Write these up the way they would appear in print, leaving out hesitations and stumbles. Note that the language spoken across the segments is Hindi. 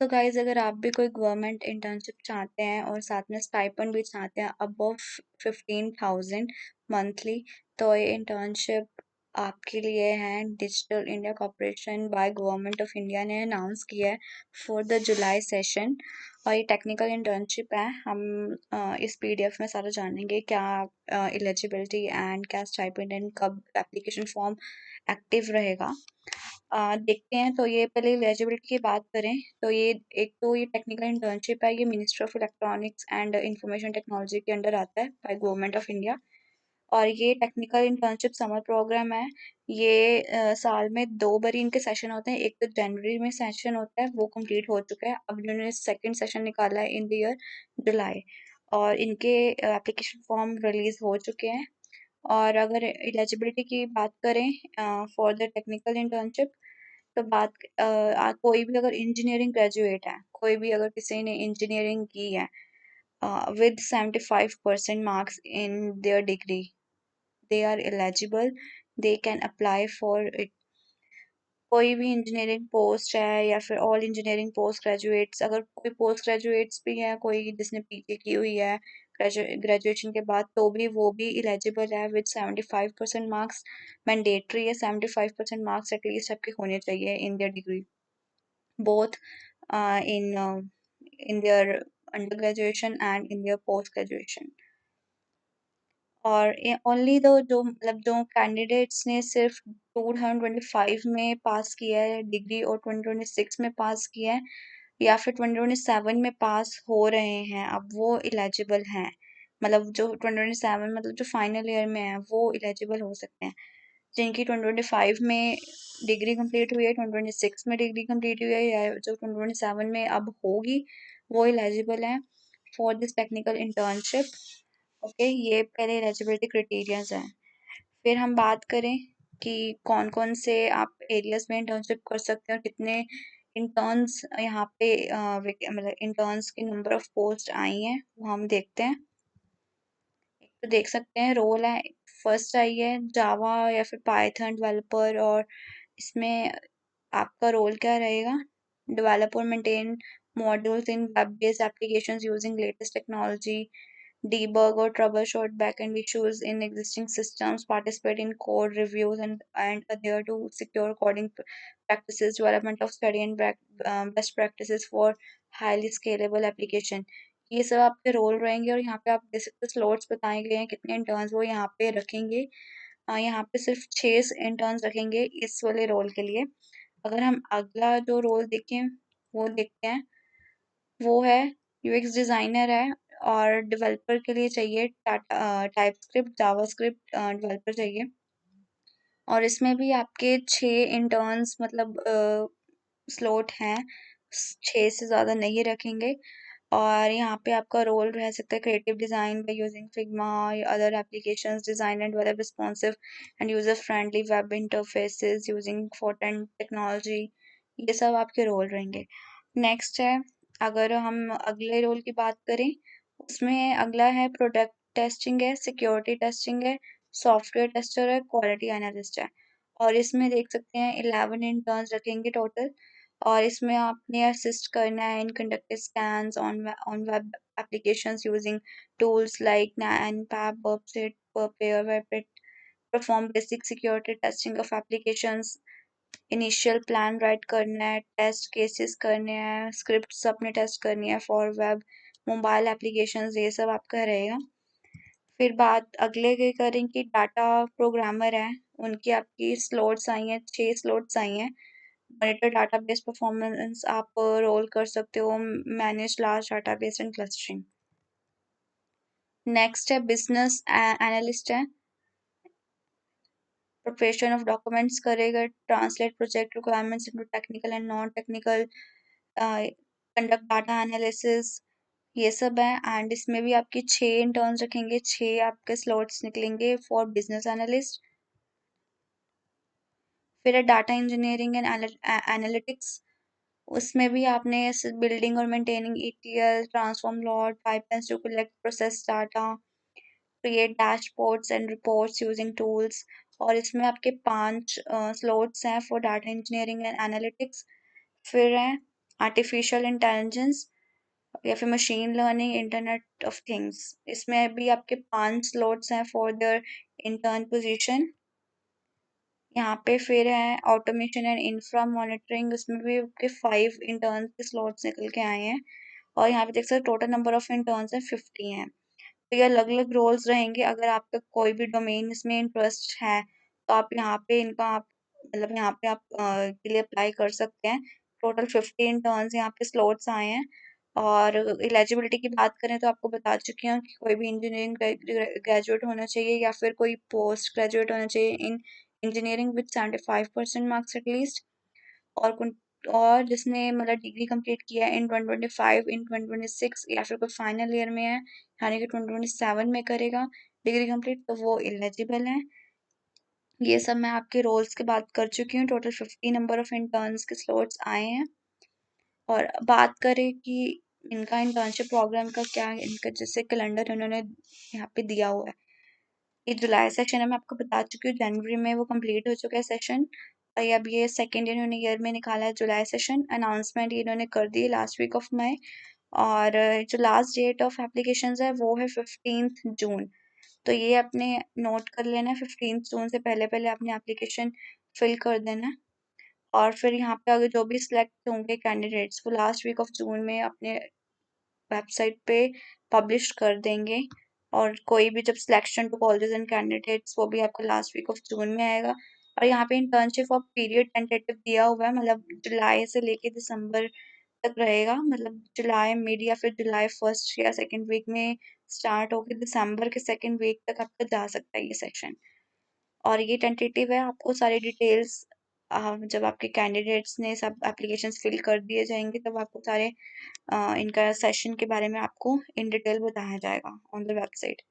तो गाइज अगर आप भी कोई गवर्नमेंट इंटर्नशिप चाहते हैं और साथ में स्टाइपेंड भी चाहते हैं अबव 15,000 मंथली, तो ये इंटर्नशिप आपके लिए है। Digital India corporation by government of India ने अनाउंस किया है फॉर द जुलाई सेशन। और ये टेक्निकल इंटर्नशिप है। हम इस पीडीएफ में सारा जानेंगे क्या एलिजिबिलिटी एंड क्या स्टाइपेंड एंड कब एप्लीकेशन फॉर्म एक्टिव रहेगा। देखते हैं। तो ये पहले एलिजिबिलिटी की बात करें तो ये टेक्निकल इंटर्नशिप है। ये ministry of electronics and information technology के अंडर आता है बाय गवर्नमेंट ऑफ इंडिया। और ये टेक्निकल इंटर्नशिप समर प्रोग्राम है। ये साल में 2 बारी इनके सेशन होते हैं। एक तो जनवरी में सेशन होता है, वो कंप्लीट हो चुका है। अब इन्होंने सेकंड सेशन निकाला है इन द ईयर जुलाई। और इनके एप्लीकेशन फॉर्म रिलीज हो चुके हैं। और अगर एलिजिबिलिटी की बात करें फॉर द टेक्निकल इंटर्नशिप, तो कोई भी अगर इंजीनियरिंग ग्रेजुएट है, कोई भी अगर किसी ने इंजीनियरिंग की है with 75% marks in their degree, they are eligible, they can apply for it। कोई भी इंजीनियरिंग पोस्ट है या फिर ऑल इंजीनियरिंग पोस्ट ग्रेजुएट्स, अगर कोई पोस्ट ग्रेजुएट्स भी है, कोई जिसने पीजी की हुई है ग्रेजुएशन के बाद, तो भी वो भी एलिजिबल है विद 75% मार्क्स। मैंडेटरी है 75% मार्क्स एटलीस्ट आपके होने चाहिए in their degree, both in their undergraduation and in their post graduation। और ओनली दो जो मतलब जो कैंडिडेट्स ने सिर्फ 2025 में पास किया है डिग्री और 2026 में पास किया है या फिर 2027 में पास हो रहे हैं, अब वो इलेजिबल हैं। मतलब जो 2027 मतलब जो फाइनल ईयर में है वो इलेजिबल हो सकते हैं। जिनकी 2025 में डिग्री कंप्लीट हुई है, 2026 में डिग्री कंप्लीट हुई है या जो 2027 में अब होगी, वो एलिजिबल है for this technical internship. Okay, ये पहले एलिजिबिलिटी क्राइटेरियाज हैं। फिर हम बात करें कि कौन कौन से आप एरियाज में इंटर्नशिप कर सकते हैं और कितने इंटर्न्स यहाँ पे मतलब इंटर्न्स की नंबर ऑफ पोस्ट आई हैं, वो हम देखते हैं। एक तो देख सकते हैं रोल है, फर्स्ट आई है जावा या फिर पाइथन डेवलपर। और इसमें आपका रोल क्या रहेगा? डेवलप और maintain modules in web based applications using latest technology, debug or troubleshoot backend issues in existing systems, participate in code reviews and adhere to secure coding practices, development of study and best practices for highly scalable application। ये सब आपके रोल रहेंगे। और यहाँ पे आप देख सकते स्लॉट्स बताए गए हैं कितने इंटर्न्स वो यहाँ पे रखेंगे। यहाँ पे सिर्फ 6 इंटर्न्स रखेंगे इस वाले रोल के लिए। अगर हम अगला जो रोल देखें वो देखते हैं, वो है यूएक्स डिज़ाइनर है। और डेवलपर के लिए चाहिए टाइपस्क्रिप्ट जावास्क्रिप्ट डेवलपर चाहिए। और इसमें भी आपके 6 इंटर्न्स मतलब स्लॉट हैं, 6 से ज़्यादा नहीं रखेंगे। और यहाँ पे आपका रोल रह सकता है creative design by using Figma या other applications, design and develop responsive and user friendly web interfaces using fourteen technology. ये सब आपके रोल रहेंगे। नेक्स्ट है, अगर हम अगले रोल की बात करें, उसमें अगला है प्रोडक्ट टेस्टिंग है, सिक्योरिटी टेस्टिंग है, सॉफ्टवेयर टेस्टर है, क्वालिटी एनालिस्ट है। और इसमें देख सकते हैं 11 इंटर्न्स रखेंगे टोटल। और इसमें आपने असिस्ट करना है in conducting scans on web applications using tools like NPAP, Burpsit, Perpare, Webit, perform basic security testing of applications, initial plan right करना है, टेस्ट केसेस करने हैं, स्क्रिप्ट्स अपने टेस्ट करनी है फॉर वेब मोबाइल एप्लीकेशंस, ये सब आपका रहेगा। फिर बात अगले की करें कि डाटा प्रोग्रामर है, उनकी आपकी स्लॉट्स आई हैं, 6 स्लॉट्स आई हैं। मॉनिटर डाटाबेस परफॉर्मेंस आप रोल कर सकते हो, manage large database and clustering. Next है बिजनेस एनालिस्ट है, प्रिपरेशन ऑफ डॉक्यूमेंट्स करेगा, translate project requirements into technical and non technical, conduct data analysis, ये सब है। एंड इसमें भी आपके 6 इंटर्न्स रखेंगे, 6 आपके स्लॉट्स निकलेंगे फॉर बिजनेस एनालिस्ट। फिर है डाटा इंजीनियरिंग एंड एनालिटिक्स, उसमें भी आपने बिल्डिंग और maintaining ETL, transform load, pipelines to collect process data, create dashboards and reports using tools. और इसमें आपके 5 स्लॉट्स हैं for data engineering and analytics. फिर है आर्टिफिशियल इंटेलिजेंस या फिर machine learning, internet of things. इसमें भी आपके 5 स्लॉट्स हैं फॉर देयर इंटर्न पोजीशन। यहाँ पे फिर है ऑटोमेशन एंड इंफ्रा मॉनिटरिंग, उसमें भी आपके 5 इंटर्न के स्लॉट्स निकल के आए हैं। और यहाँ पे देख सकते टोटल नंबर ऑफ इंटर्न्स है 50 हैं। तो ये अलग अलग रोल्स रहेंगे। अगर आपका कोई भी डोमेन इसमें इंटरेस्ट है तो आप यहाँ पे इनका आप मतलब यहाँ पे आप के लिए अप्लाई कर सकते हैं। टोटल 50 इंटर्न्स यहाँ पे स्लॉट्स आए हैं। और एलिजिबिलिटी की बात करें तो आपको बता चुकी हूँ कि कोई भी इंजीनियरिंग ग्रेजुएट होना चाहिए या फिर कोई पोस्ट ग्रेजुएट होना चाहिए इन इंजीनियरिंग विद 75% मार्क्स एटलीस्ट। और और जिसने मतलब डिग्री कंप्लीट किया है इन 2025, इन 2026 या फिर कोई फाइनल ईयर में है यानी कि 2027 में करेगा डिग्री कंप्लीट, तो वो एलिजिबल है। ये सब मैं आपके रोल्स की बात कर चुकी हूँ। टोटल 50 नंबर ऑफ इंटर्न्स के स्लॉट्स आए हैं। और बात करें कि इनका इंटर्नशिप प्रोग्राम का क्या है, इनका जैसे कैलेंडर इन्होंने यहाँ पे दिया हुआ है। ये जुलाई सेशन है, मैं आपको बता चुकी हूँ जनवरी में वो कंप्लीट हो चुका है सेशन। और ये अब ये सेकेंड ईयर में निकाला है जुलाई सेशन। अनाउंसमेंट ये इन्होंने कर दी लास्ट वीक ऑफ मई। और जो लास्ट डेट ऑफ एप्लीकेशन है वो है 15 जून। तो ये अपने नोट कर लेना है, 15 जून से पहले पहले अपनी एप्लीकेशन फिल कर देना है। और फिर यहाँ पे अगर जो भी सिलेक्ट होंगे कैंडिडेट्स वो लास्ट वीक ऑफ जून में अपने वेबसाइट पे पब्लिश कर देंगे। और कोई भी जब selection to colleges and candidates वो भी आपका लास्ट वीक ऑफ जून में आएगा। और यहाँ पे इंटर्नशिप ऑफ पीरियड टेंटेटिव दिया हुआ है, मतलब जुलाई से लेके दिसंबर तक रहेगा। मतलब जुलाई मिड या फिर जुलाई फर्स्ट या सेकेंड वीक में स्टार्ट होकर दिसंबर के सेकेंड वीक तक आपका जा सकता है ये सेक्शन। और ये टेंटेटिव है, आपको सारी डिटेल्स जब आपके कैंडिडेट्स ने सब एप्लीकेशंस फिल कर दिए जाएंगे तब आपको सारे इनका सेशन के बारे में आपको इन डिटेल बताया जाएगा ऑन द वेबसाइट।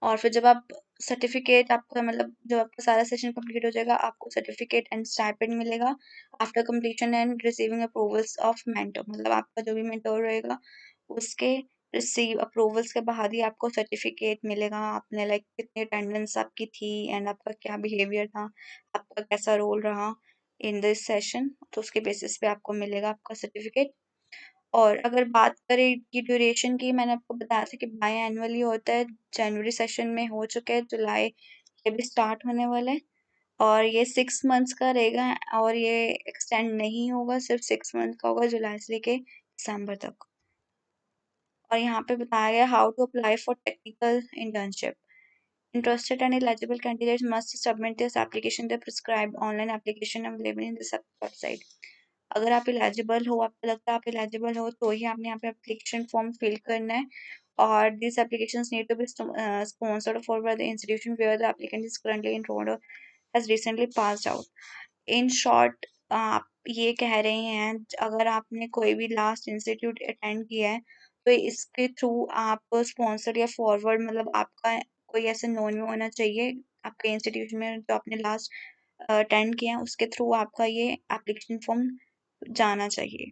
और फिर जब आप सर्टिफिकेट आपका मतलब जब आपका सारा सेशन कंप्लीट हो जाएगा आपको सर्टिफिकेट एंड स्टाइपेंड मिलेगा after completion and receiving approvals of mentor. मतलब आपका जो भी मेंटर रहेगा उसके रिसीव अप्रूवल्स के बाद ही आपको सर्टिफिकेट मिलेगा। आपने लाइक कितनी अटेंडेंस आपकी थी एंड आपका क्या बिहेवियर था, आपका कैसा रोल रहा इन दिस सेशन, तो उसके बेसिस पे आपको मिलेगा आपका सर्टिफिकेट। और अगर बात करें कि ड्यूरेशन की, मैंने आपको बताया था कि बाई एनुअली होता है। जनवरी सेशन में हो चुका है, जुलाई ये भी स्टार्ट होने वाला है। और ये 6 मंथ्स का रहेगा और ये एक्सटेंड नहीं होगा, सिर्फ 6 मंथ का होगा जुलाई से लेके दिसंबर तक। और यहाँ पे बताया गया how to apply for technical internship. Interested and eligible candidates must submit this application the prescribed online application available in this website। अगर आप एलिजिबल हो, आपको लगता है आप एलिजिबल हो तो ही आपने यहाँ पे एप्लीकेशन फॉर्म फिल करना है। और this applications need to be sponsored for by the institution where the applicant is currently enrolled or has recently passed out। In short आप ये कह रहे हैं अगर आपने कोई भी लास्ट इंस्टीट्यूट अटेंड किया है तो इसके थ्रू आप स्पॉन्सर या फॉरवर्ड मतलब आपका कोई ऐसे नोन में होना चाहिए आपके इंस्टीट्यूशन में जो आपने लास्ट अटेंड किया है उसके थ्रू आपका ये एप्लीकेशन फॉर्म जाना चाहिए।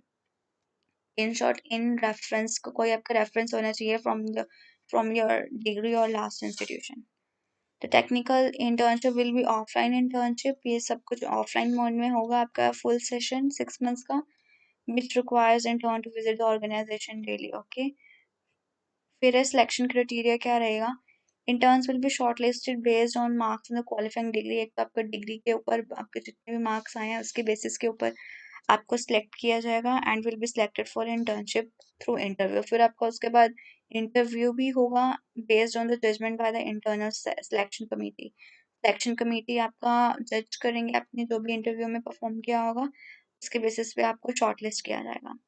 इन शॉर्ट इन रेफरेंस को कोई आपका रेफरेंस होना चाहिए फ्रॉम योर डिग्री और लास्ट इंस्टीट्यूशन। तो technical internship will be offline internship, ये सब कुछ ऑफलाइन मोड में होगा आपका फुल सेशन 6 मंथ्स का, which requires intern to visit the organisation daily. Okay, फिर सिलेक्शन क्राइटेरिया क्या रहेगा। Interns will be shortlisted based on marks in the qualifying degree. एक तो आपका डिग्री के ऊपर आपके जितने भी मार्क्स आए हैं उसके बेसिस के ऊपर आपको सिलेक्ट किया जाएगा and will be selected for internship through interview. फिर आपका उसके बाद इंटरव्यू भी होगा based on the judgement by the internal selection committee. Selection committee आपका जज करेंगे आपने जो भी इंटरव्यू में परफॉर्म किया होगा, उसके बेसिस पे आपको शॉर्टलिस्ट किया जाएगा।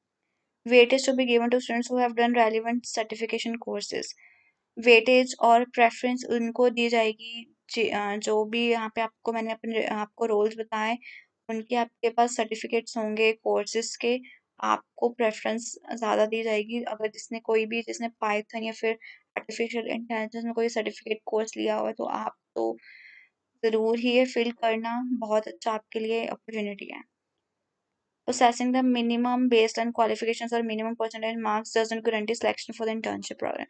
Weightage to be given to students who have done relevant certification courses. Weightage और प्रेफरेंस उनको दी जाएगी जो भी यहाँ पे आपको मैंने अपने आपको रोल्स बताए उनके आपके पास सर्टिफिकेट्स होंगे कोर्सेज के, आपको प्रेफरेंस ज़्यादा दी जाएगी। अगर जिसने पाइथन या फिर आर्टिफिशियल इंटेलिजेंस में कोई सर्टिफिकेट कोर्स लिया हुआ है तो आप तो ज़रूर ही ये फिल करना, बहुत अच्छा आपके लिए अपॉर्चुनिटी है। Assessing the minimum baseline qualifications or minimum percentage marks doesn't guarantee selection for the internship program।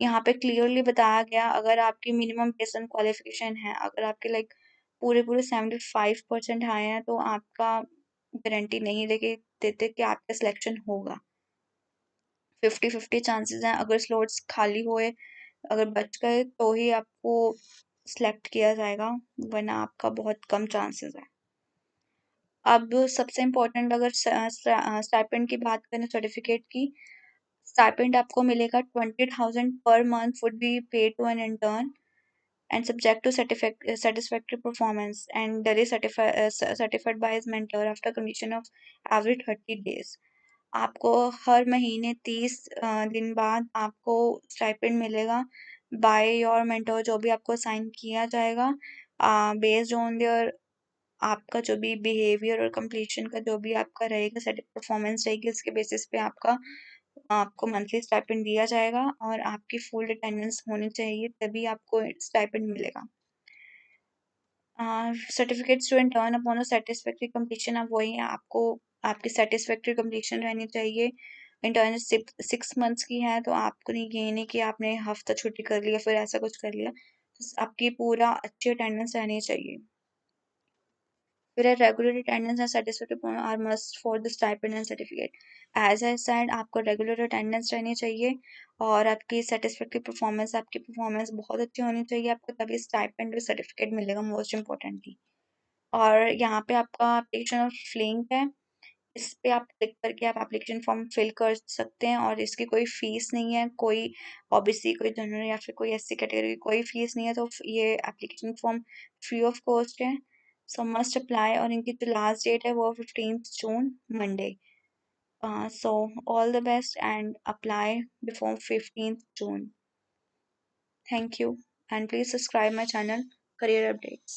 यहाँ पे क्लियरली बताया गया अगर आपकी मिनिमम बेसलाइन क्वालिफिकेशन है, अगर आपके लाइक पूरे पूरे 75% आए हैं तो आपका गारंटी नहीं देते कि आपका सिलेक्शन होगा। 50-50 चांसेस हैं, अगर स्लॉट्स खाली हुए, अगर बच गए तो ही आपको सिलेक्ट किया जाएगा, वरना आपका बहुत कम चांसेस है। अब सबसे इम्पोर्टेंट, अगर स्टाइपेंड की बात करें सर्टिफिकेट की, स्टाइपेंड आपको मिलेगा 20,000 per month would be paid to an intern and subject to satisfactory performance and duly certified by his mentor after completion of every 30 days. आपको हर महीने 30 दिन बाद आपको स्टाइपेंड मिलेगा बाय योर मेंटर, जो भी आपको साइन किया जाएगा बेस्ड ऑन देयर, आपका जो भी बिहेवियर और कंप्लीशन का जो भी आपका रहेगा, सेट परफॉर्मेंस रहेगी, उसके बेसिस पे आपको मंथली स्टाइपेंड दिया जाएगा और आपकी फुल अटेंडेंस होनी चाहिए, तभी आपको स्टाइपेंड मिलेगा। Certificates to intern upon a satisfactory completion, अब वही है, आपको आपकी सेटिस्फैक्ट्री कंप्लीशन रहनी चाहिए। इंटर्नशिप 6 मंथ्स की है, तो आपको नहीं, ये नहीं कि आपने हफ्ता छुट्टी कर लिया फिर ऐसा कुछ कर लिया, तो आपकी पूरा अच्छी अटेंडेंस रहनी चाहिए। फिर है regular attendance and certificate are must for the stipend and certificate. As I said, आपको रेगुलर अटेंडेंस रहनी चाहिए और आपकी सेटिस्फैक्ट्री परफॉर्मेंस, आपकी परफॉर्मेंस बहुत अच्छी होनी चाहिए आपको, तभी स्टाइपेंड और सर्टिफिकेट मिलेगा मोस्ट इम्पोर्टेंटली। और यहाँ पे आपका एप्लीकेशन और लिंक है, इस पे आप क्लिक करके आप एप्लीकेशन फॉर्म फिल कर सकते हैं और इसकी कोई फीस नहीं है, कोई ओबीसी, कोई जनरल या फिर कोई एससी कैटेगरी की कोई फीस नहीं है, तो ये application form free of cost है। सो मस्ट अप्लाई, और इनकी जो लास्ट डेट है वो 15 जून, Monday. So all the best and apply before 15 June. Thank you and please subscribe my channel, career updates.